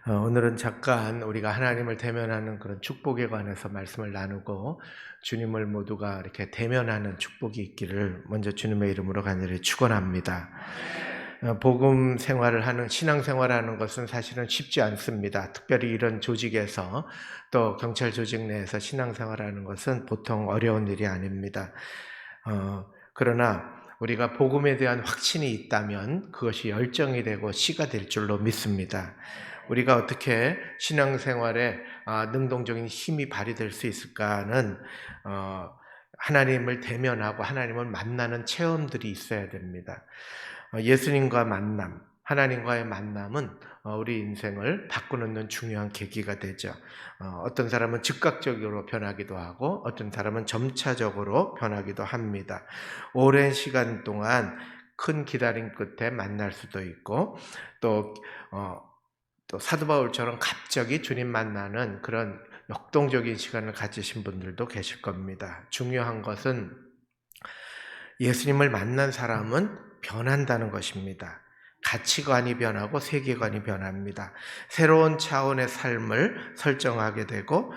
오늘은 잠깐 우리가 하나님을 대면하는 그런 축복에 관해서 말씀을 나누고 주님을 모두가 이렇게 대면하는 축복이 있기를 먼저 주님의 이름으로 간절히 축원합니다. 복음 생활을 하는 신앙 생활을 하는 것은 사실은 쉽지 않습니다. 특별히 이런 조직에서 또 경찰 조직 내에서 신앙 생활을 하는 것은 보통 어려운 일이 아닙니다. 그러나 우리가 복음에 대한 확신이 있다면 그것이 열정이 되고 씨가 될 줄로 믿습니다. 우리가 어떻게 신앙생활에 능동적인 힘이 발휘될 수 있을까는 하나님을 대면하고 하나님을 만나는 체험들이 있어야 됩니다. 예수님과 만남, 하나님과의 만남은 우리 인생을 바꾸는 중요한 계기가 되죠. 어떤 사람은 즉각적으로 변하기도 하고 어떤 사람은 점차적으로 변하기도 합니다. 오랜 시간 동안 큰 기다림 끝에 만날 수도 있고 또 사도 바울처럼 갑자기 주님 만나는 그런 역동적인 시간을 가지신 분들도 계실 겁니다. 중요한 것은 예수님을 만난 사람은 변한다는 것입니다. 가치관이 변하고 세계관이 변합니다. 새로운 차원의 삶을 설정하게 되고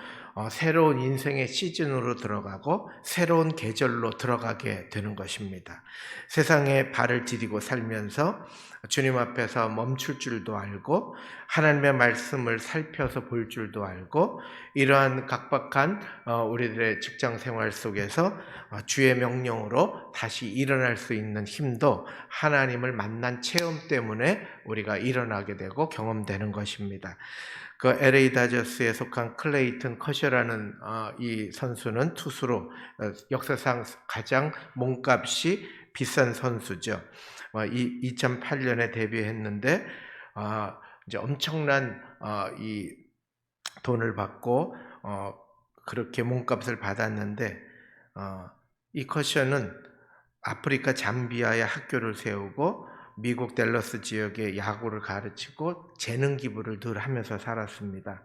새로운 인생의 시즌으로 들어가고 새로운 계절로 들어가게 되는 것입니다. 세상에 발을 디디고 살면서 주님 앞에서 멈출 줄도 알고 하나님의 말씀을 살펴서 볼 줄도 알고 이러한 각박한 우리들의 직장 생활 속에서 주의 명령으로 다시 일어날 수 있는 힘도 하나님을 만난 체험 때문에 우리가 일어나게 되고 경험되는 것입니다. 그 LA 다저스에 속한 클레이튼 커셔라는 이 선수는 투수로 역사상 가장 몸값이 비싼 선수죠. 2008년에 데뷔했는데 이제 엄청난 이 돈을 받고 그렇게 몸값을 받았는데 이 커셔는 아프리카 잠비아에 학교를 세우고 미국 댈러스 지역에 야구를 가르치고 재능 기부를 늘 하면서 살았습니다.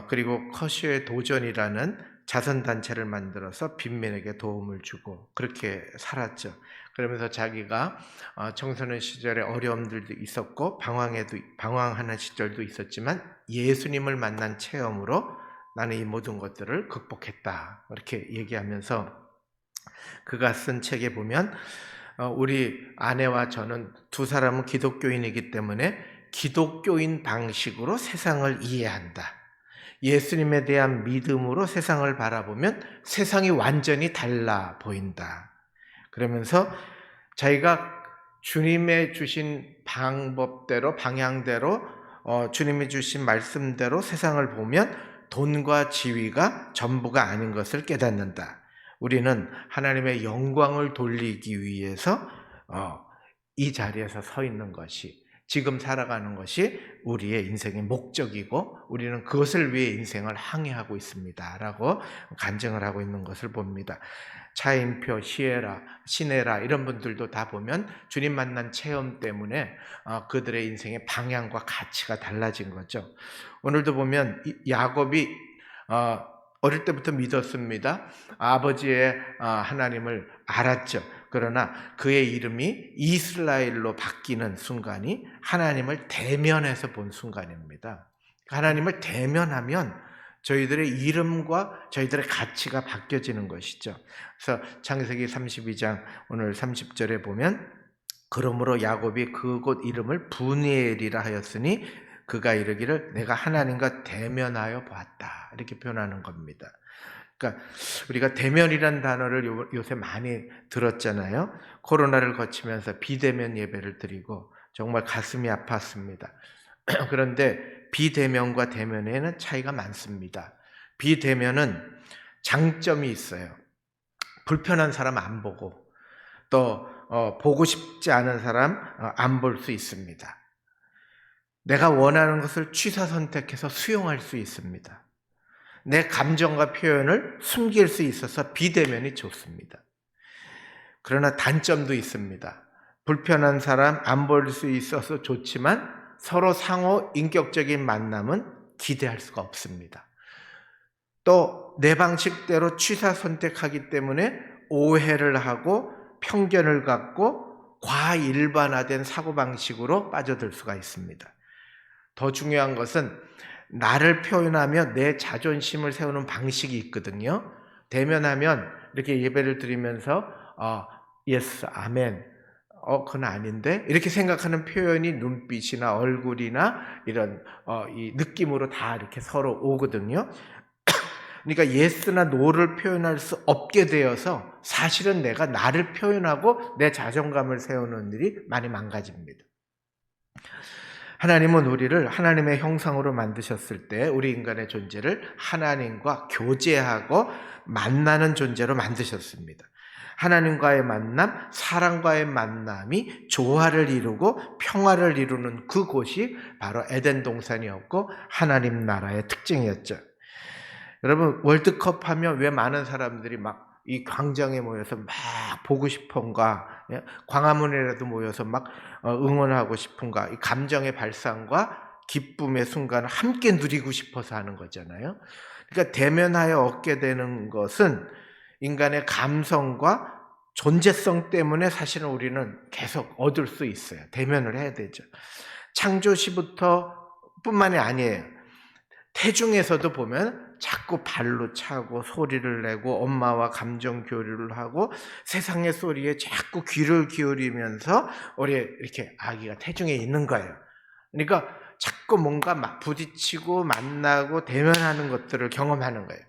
그리고 커셔의 도전이라는 자선단체를 만들어서 빈민에게 도움을 주고 그렇게 살았죠. 그러면서 자기가 청소년 시절에 어려움들도 있었고 방황하는 시절도 있었지만 예수님을 만난 체험으로 나는 이 모든 것들을 극복했다. 이렇게 얘기하면서 그가 쓴 책에 보면 우리 아내와 저는 두 사람은 기독교인이기 때문에 기독교인 방식으로 세상을 이해한다. 예수님에 대한 믿음으로 세상을 바라보면 세상이 완전히 달라 보인다. 그러면서 자기가 주님의 주신 방법대로 방향대로 주님이 주신 말씀대로 세상을 보면 돈과 지위가 전부가 아닌 것을 깨닫는다. 우리는 하나님의 영광을 돌리기 위해서 이 자리에서 서 있는 것이 지금 살아가는 것이 우리의 인생의 목적이고 우리는 그것을 위해 인생을 항해하고 있습니다 라고 간증을 하고 있는 것을 봅니다. 차인표, 시네라 이런 분들도 다 보면 주님 만난 체험 때문에 그들의 인생의 방향과 가치가 달라진 거죠. 오늘도 보면 야곱이 어릴 때부터 믿었습니다. 아버지의 하나님을 알았죠. 그러나 그의 이름이 이스라엘로 바뀌는 순간이 하나님을 대면해서 본 순간입니다. 하나님을 대면하면 저희들의 이름과 저희들의 가치가 바뀌어지는 것이죠. 그래서 창세기 32장 오늘 30절에 보면 그러므로 야곱이 그곳 이름을 브니엘이라 하였으니 그가 이르기를 내가 하나님과 대면하여 보았다. 이렇게 표현하는 겁니다. 그러니까 우리가 대면이라는 단어를 요새 많이 들었잖아요. 코로나를 거치면서 비대면 예배를 드리고 정말 가슴이 아팠습니다. 그런데 비대면과 대면에는 차이가 많습니다. 비대면은 장점이 있어요. 불편한 사람 안 보고 또 보고 싶지 않은 사람 안 볼 수 있습니다. 내가 원하는 것을 취사 선택해서 수용할 수 있습니다. 내 감정과 표현을 숨길 수 있어서 비대면이 좋습니다. 그러나 단점도 있습니다. 불편한 사람 안 볼 수 있어서 좋지만 서로 상호 인격적인 만남은 기대할 수가 없습니다. 또 내 방식대로 취사 선택하기 때문에 오해를 하고 편견을 갖고 과일반화된 사고방식으로 빠져들 수가 있습니다. 더 중요한 것은 나를 표현하며 내 자존심을 세우는 방식이 있거든요. 대면하면 이렇게 예배를 드리면서 예스, 아멘, 그건 아닌데 이렇게 생각하는 표현이 눈빛이나 얼굴이나 이런 이 느낌으로 다 이렇게 서로 오거든요. 그러니까 예스나 노를 표현할 수 없게 되어서 사실은 내가 나를 표현하고 내 자존감을 세우는 일이 많이 망가집니다. 하나님은 우리를 하나님의 형상으로 만드셨을 때 우리 인간의 존재를 하나님과 교제하고 만나는 존재로 만드셨습니다. 하나님과의 만남, 사랑과의 만남이 조화를 이루고 평화를 이루는 그곳이 바로 에덴 동산이었고 하나님 나라의 특징이었죠. 여러분, 월드컵 하면 왜 많은 사람들이 막 이 광장에 모여서 막 보고 싶은가, 광화문에라도 모여서 막 응원하고 싶은가, 이 감정의 발산과 기쁨의 순간을 함께 누리고 싶어서 하는 거잖아요. 그러니까 대면하여 얻게 되는 것은 인간의 감성과 존재성 때문에 사실은 우리는 계속 얻을 수 있어요. 대면을 해야 되죠. 창조시부터 뿐만이 아니에요. 태중에서도 보면 자꾸 발로 차고 소리를 내고 엄마와 감정 교류를 하고 세상의 소리에 자꾸 귀를 기울이면서 우리 이렇게 아기가 태중에 있는 거예요. 그러니까 자꾸 뭔가 막 부딪히고 만나고 대면하는 것들을 경험하는 거예요.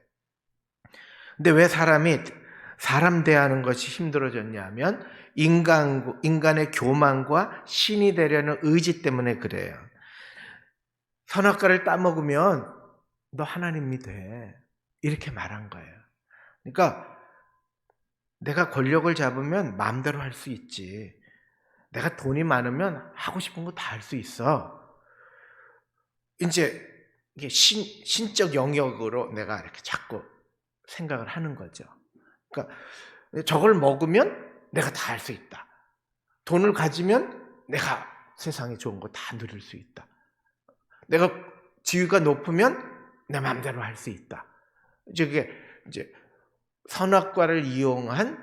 근데 왜 사람 대하는 것이 힘들어졌냐면 인간의 교만과 신이 되려는 의지 때문에 그래요. 선악과를 따먹으면 너 하나님이 돼. 이렇게 말한 거예요. 그러니까 내가 권력을 잡으면 마음대로 할 수 있지. 내가 돈이 많으면 하고 싶은 거 다 할 수 있어. 이제 이게 신적 영역으로 내가 이렇게 자꾸 생각을 하는 거죠. 그러니까 저걸 먹으면 내가 다 할 수 있다. 돈을 가지면 내가 세상에 좋은 거 다 누릴 수 있다. 내가 지위가 높으면 내 마음대로 할 수 있다. 이제 선악과를 이용한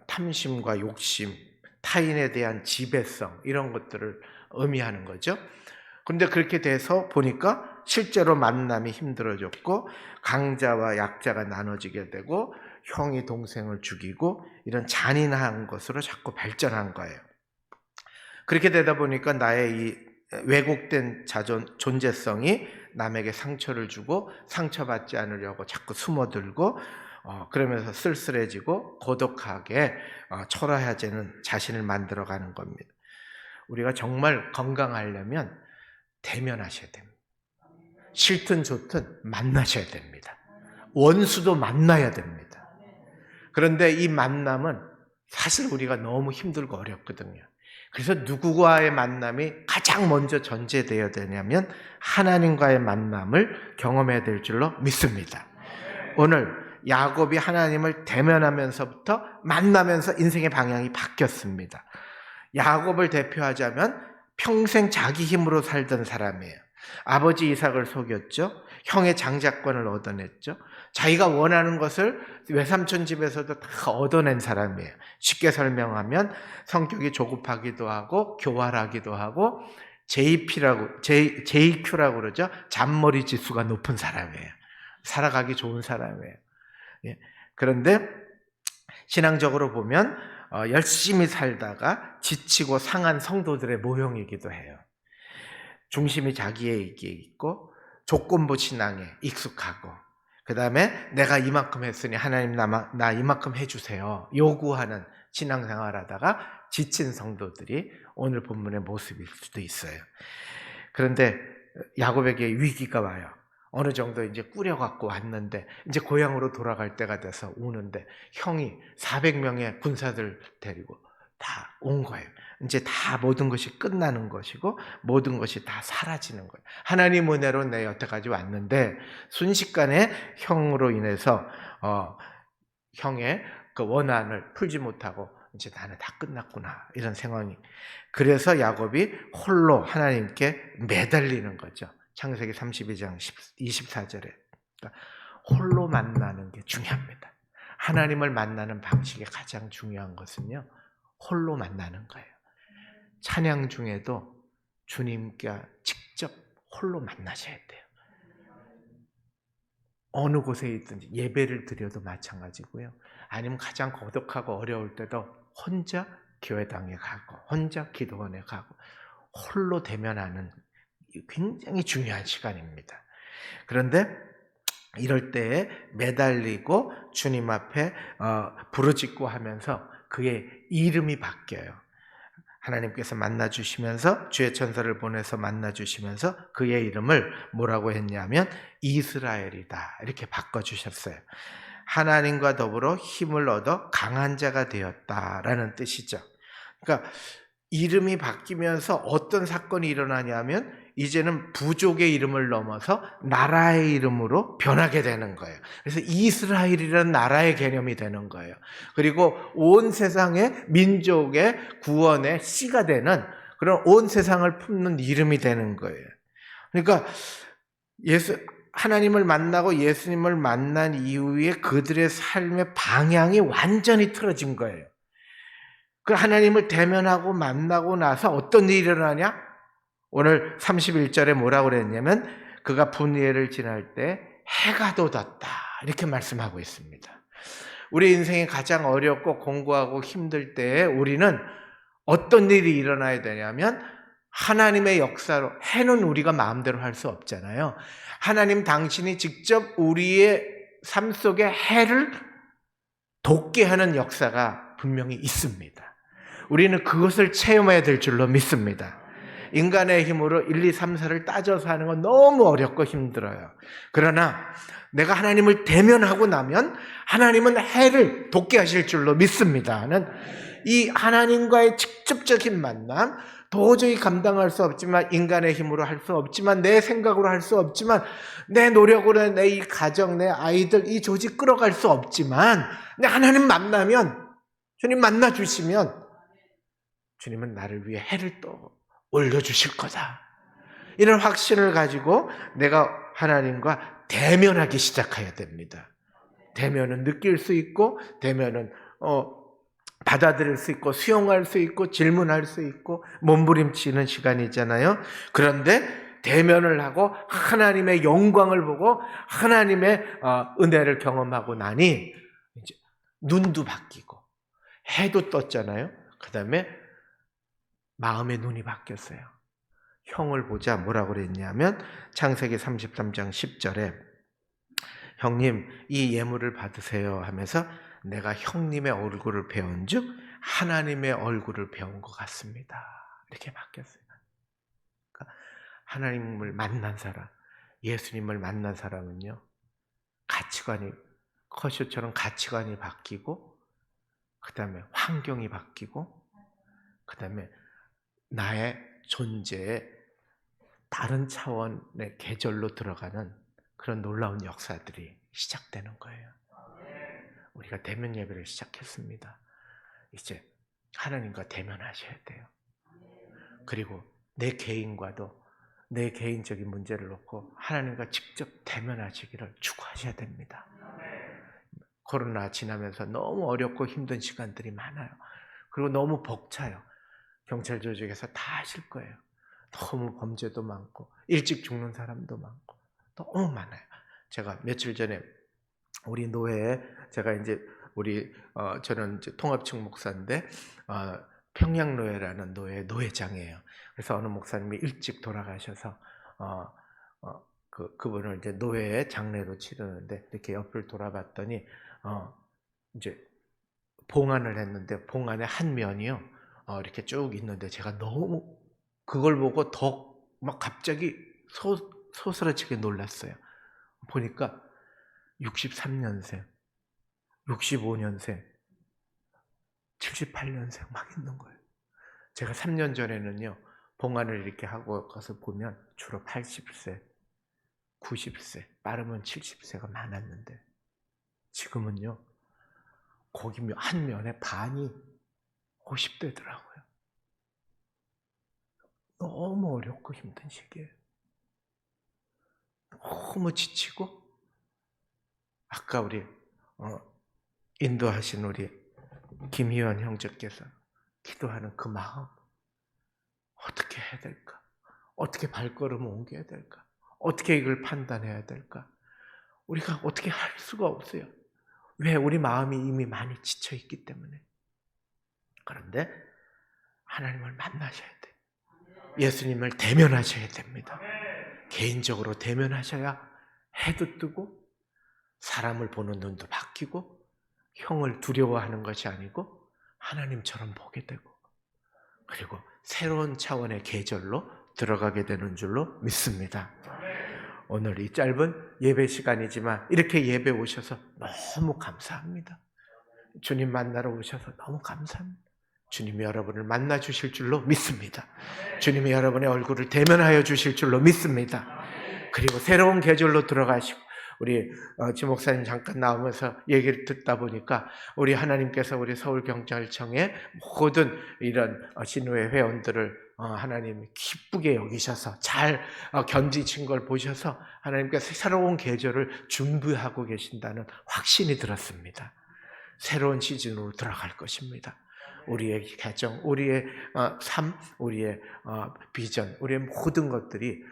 탐심과 욕심, 타인에 대한 지배성 이런 것들을 의미하는 거죠. 그런데 그렇게 돼서 보니까 실제로 만남이 힘들어졌고 강자와 약자가 나눠지게 되고 형이 동생을 죽이고 이런 잔인한 것으로 자꾸 발전한 거예요. 그렇게 되다 보니까 나의 이 왜곡된 존재성이 남에게 상처를 주고 상처받지 않으려고 자꾸 숨어들고 그러면서 쓸쓸해지고 고독하게 초라해지는 자신을 만들어가는 겁니다. 우리가 정말 건강하려면 대면하셔야 됩니다. 싫든 좋든 만나셔야 됩니다. 원수도 만나야 됩니다. 그런데 이 만남은 사실 우리가 너무 힘들고 어렵거든요. 그래서 누구와의 만남이 가장 먼저 전제되어야 되냐면 하나님과의 만남을 경험해야 될 줄로 믿습니다. 오늘 야곱이 하나님을 대면하면서부터 만나면서 인생의 방향이 바뀌었습니다. 야곱을 대표하자면 평생 자기 힘으로 살던 사람이에요. 아버지 이삭을 속였죠. 형의 장자권을 얻어냈죠. 자기가 원하는 것을 외삼촌 집에서도 다 얻어낸 사람이에요. 쉽게 설명하면 성격이 조급하기도 하고 교활하기도 하고 JQ라고 그러죠. 잔머리 지수가 높은 사람이에요. 살아가기 좋은 사람이에요. 그런데 신앙적으로 보면 열심히 살다가 지치고 상한 성도들의 모형이기도 해요. 중심이 자기에게 있고 조건부 신앙에 익숙하고 그 다음에 내가 이만큼 했으니 하나님 나 이만큼 해주세요 요구하는 신앙생활하다가 지친 성도들이 오늘 본문의 모습일 수도 있어요. 그런데 야곱에게 위기가 와요. 어느 정도 이제 꾸려갖고 왔는데 이제 고향으로 돌아갈 때가 돼서 우는데 형이 400명의 군사들 데리고 다 온 거예요. 이제 다 모든 것이 끝나는 것이고 모든 것이 다 사라지는 거예요. 하나님 은혜로 내 여태까지 왔는데 순식간에 형으로 인해서 형의 그 원한을 풀지 못하고 이제 나는 다 끝났구나 이런 상황이. 그래서 야곱이 홀로 하나님께 매달리는 거죠. 창세기 32장 24절에 그러니까 홀로 만나는 게 중요합니다. 하나님을 만나는 방식의 가장 중요한 것은요 홀로 만나는 거예요. 찬양 중에도 주님께 직접 홀로 만나셔야 돼요. 어느 곳에 있든지 예배를 드려도 마찬가지고요. 아니면 가장 고독하고 어려울 때도 혼자 교회당에 가고 혼자 기도원에 가고 홀로 대면하는 굉장히 중요한 시간입니다. 그런데 이럴 때에 매달리고 주님 앞에 부르짖고 하면서 그의 이름이 바뀌어요. 하나님께서 만나주시면서 주의 천사를 보내서 만나주시면서 그의 이름을 뭐라고 했냐면 이스라엘이다 이렇게 바꿔주셨어요. 하나님과 더불어 힘을 얻어 강한 자가 되었다라는 뜻이죠. 그러니까 이름이 바뀌면서 어떤 사건이 일어나냐면 이제는 부족의 이름을 넘어서 나라의 이름으로 변하게 되는 거예요. 그래서 이스라엘이라는 나라의 개념이 되는 거예요. 그리고 온 세상의 민족의 구원의 씨가 되는 그런 온 세상을 품는 이름이 되는 거예요. 그러니까 하나님을 만나고 예수님을 만난 이후에 그들의 삶의 방향이 완전히 틀어진 거예요. 그 하나님을 대면하고 만나고 나서 어떤 일이 일어나냐? 오늘 31절에 뭐라고 그랬냐면 그가 분이엘을 지날 때 해가 돋았다 이렇게 말씀하고 있습니다. 우리 인생이 가장 어렵고 공고하고 힘들 때에 우리는 어떤 일이 일어나야 되냐면 하나님의 역사로, 해는 우리가 마음대로 할 수 없잖아요. 하나님 당신이 직접 우리의 삶 속에 해를 돋게 하는 역사가 분명히 있습니다. 우리는 그것을 체험해야 될 줄로 믿습니다. 인간의 힘으로 1, 2, 3, 4를 따져서 하는 건 너무 어렵고 힘들어요. 그러나 내가 하나님을 대면하고 나면 하나님은 해를 돋게 하실 줄로 믿습니다. 이 하나님과의 직접적인 만남, 도저히 감당할 수 없지만 인간의 힘으로 할 수 없지만 내 생각으로 할 수 없지만 내 노력으로 내 이 가정, 내 아이들, 이 조직 끌어갈 수 없지만 하나님 만나면, 주님 만나주시면 주님은 나를 위해 해를 또 올려주실 거다. 이런 확신을 가지고 내가 하나님과 대면하기 시작해야 됩니다. 대면은 느낄 수 있고 대면은 받아들일 수 있고 수용할 수 있고 질문할 수 있고 몸부림치는 시간이잖아요. 그런데 대면을 하고 하나님의 영광을 보고 하나님의 은혜를 경험하고 나니 이제 눈도 바뀌고 해도 떴잖아요. 그 다음에 마음의 눈이 바뀌었어요. 형을 보자 뭐라고 그랬냐면 창세기 33장 10절에 형님 이 예물을 받으세요 하면서 내가 형님의 얼굴을 배운 즉 하나님의 얼굴을 배운 것 같습니다. 이렇게 바뀌었어요. 그러니까 하나님을 만난 사람, 예수님을 만난 사람은요, 가치관이, 커쇼처럼 가치관이 바뀌고, 그 다음에 환경이 바뀌고, 그 다음에 나의 존재에 다른 차원의 계절로 들어가는 그런 놀라운 역사들이 시작되는 거예요. 우리가 대면 예배를 시작했습니다. 이제 하나님과 대면하셔야 돼요. 그리고 내 개인과도 내 개인적인 문제를 놓고 하나님과 직접 대면하시기를 추구하셔야 됩니다. 코로나 지나면서 너무 어렵고 힘든 시간들이 많아요. 그리고 너무 벅차요. 경찰 조직에서 다 하실 거예요. 너무 범죄도 많고 일찍 죽는 사람도 많고 너무 많아요. 제가 며칠 전에 우리 노회에 제가 이제 저는 이제 통합측 목사인데 평양노회라는 노회장이에요. 그래서 어느 목사님이 일찍 돌아가셔서 그분을 이제 노회에 장례로 치르는데 이렇게 옆을 돌아봤더니 이제 봉안을 했는데 봉안의 한 면이요 이렇게 쭉 있는데 제가 너무 그걸 보고 더 막 갑자기 소스라치게 놀랐어요. 보니까 63년생, 65년생, 78년생 막 있는 거예요. 제가 3년 전에는요, 봉안을 이렇게 하고 가서 보면 주로 80세, 90세, 빠르면 70세가 많았는데 지금은요, 거기 한 면에 반이 50대더라고요. 너무 어렵고 힘든 시기예요. 너무 지치고 아까 우리 인도하신 우리 김희원 형제께서 기도하는 그 마음 어떻게 해야 될까? 어떻게 발걸음을 옮겨야 될까? 어떻게 이걸 판단해야 될까? 우리가 어떻게 할 수가 없어요. 왜? 우리 마음이 이미 많이 지쳐 있기 때문에. 그런데 하나님을 만나셔야 돼요. 예수님을 대면하셔야 됩니다. 개인적으로 대면하셔야 해도 뜨고 사람을 보는 눈도 바뀌고 형을 두려워하는 것이 아니고 하나님처럼 보게 되고 그리고 새로운 차원의 계절로 들어가게 되는 줄로 믿습니다. 오늘 이 짧은 예배 시간이지만 이렇게 예배 오셔서 너무 감사합니다. 주님 만나러 오셔서 너무 감사합니다. 주님이 여러분을 만나 주실 줄로 믿습니다. 주님이 여러분의 얼굴을 대면하여 주실 줄로 믿습니다. 그리고 새로운 계절로 들어가시고 우리 지 목사님 잠깐 나오면서 얘기를 듣다 보니까 우리 하나님께서 우리 서울경찰청의 모든 이런 신우회 회원들을 하나님이 기쁘게 여기셔서 잘 견디신 걸 보셔서 하나님께서 새로운 계절을 준비하고 계신다는 확신이 들었습니다. 새로운 시즌으로 들어갈 것입니다. 우리의 가정, 우리의 삶, 우리의 비전, 우리의 모든 것들이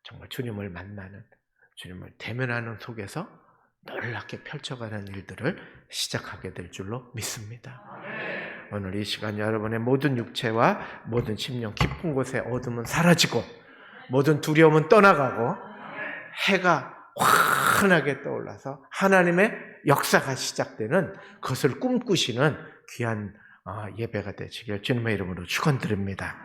정말 주님을 만나는, 주님을 대면하는 속에서 놀랍게 펼쳐가는 일들을 시작하게 될 줄로 믿습니다. 오늘 이 시간 여러분의 모든 육체와 모든 심령 깊은 곳에 어둠은 사라지고 모든 두려움은 떠나가고 해가 환하게 떠올라서 하나님의 역사가 시작되는 그것을 꿈꾸시는 귀한 예배가 되시길 주님의 이름으로 축원드립니다.